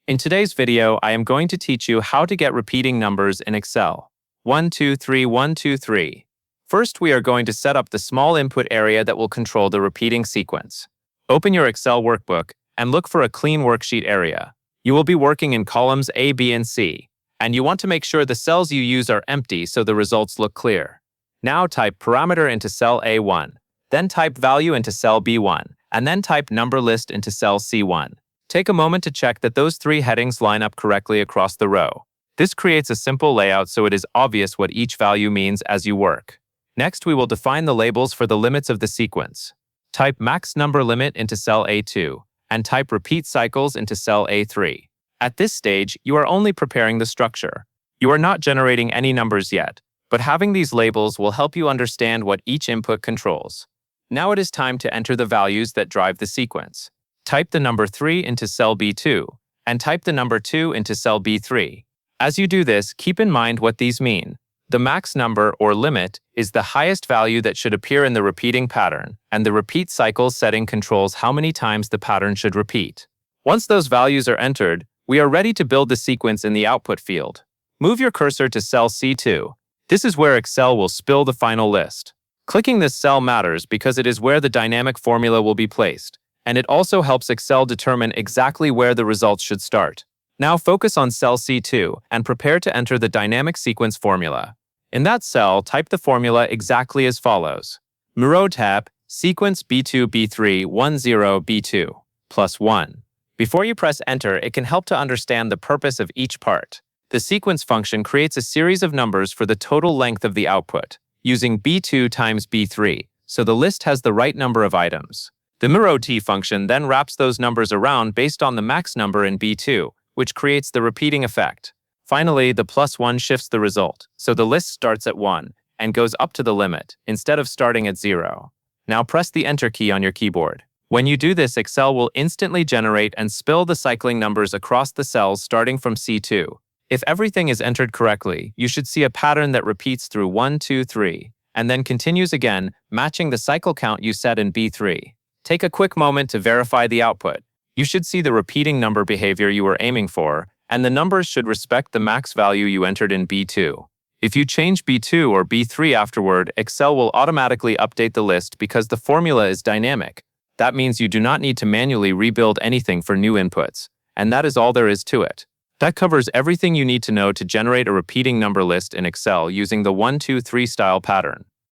In today's video, I am going to teach you how to get repeating numbers in Excel. 1, 2, 3, 1, 2, 3. First, we are going to set up the small input area that will control the repeating sequence. Open your Excel workbook and look for a clean worksheet area. You will be working in columns A, B, and C, and you want to make sure the cells you use are empty so the results look clear. Now type parameter into cell A1, then type value into cell B1, and then type number list into cell C1. Take a moment to check that those three headings line up correctly across the row. This creates a simple layout so it is obvious what each value means as you work. Next, we will define the labels for the limits of the sequence. Type max number limit into cell A2, and type repeat cycles into cell A3. At this stage, you are only preparing the structure. You are not generating any numbers yet, but having these labels will help you understand what each input controls. Now it is time to enter the values that drive the sequence. Type the number 3 into cell B2, and type the number 2 into cell B3. As you do this, keep in mind what these mean. The max number, or limit, is the highest value that should appear in the repeating pattern, and the repeat cycle setting controls how many times the pattern should repeat. Once those values are entered, we are ready to build the sequence in the output field. Move your cursor to cell C2. This is where Excel will spill the final list. Clicking this cell matters because it is where the dynamic formula will be placed, and it also helps Excel determine exactly where the results should start. Now focus on cell C2 and prepare to enter the dynamic sequence formula. In that cell, type the formula exactly as follows. Murotap, sequence B2, B3, 10, B2, plus 1. Before you press enter, it can help to understand the purpose of each part. The sequence function creates a series of numbers for the total length of the output, using B2 times B3, so the list has the right number of items. The mirot function then wraps those numbers around based on the max number in B2, which creates the repeating effect. Finally, the plus 1 shifts the result, so the list starts at 1 and goes up to the limit, instead of starting at 0. Now press the Enter key on your keyboard. When you do this, Excel will instantly generate and spill the cycling numbers across the cells starting from C2. If everything is entered correctly, you should see a pattern that repeats through 1, 2, 3, and then continues again, matching the cycle count you set in B3. Take a quick moment to verify the output. You should see the repeating number behavior you were aiming for, and the numbers should respect the max value you entered in B2. If you change B2 or B3 afterward, Excel will automatically update the list because the formula is dynamic. That means you do not need to manually rebuild anything for new inputs, and that is all there is to it. That covers everything you need to know to generate a repeating number list in Excel using the 1, 2, 3 style pattern.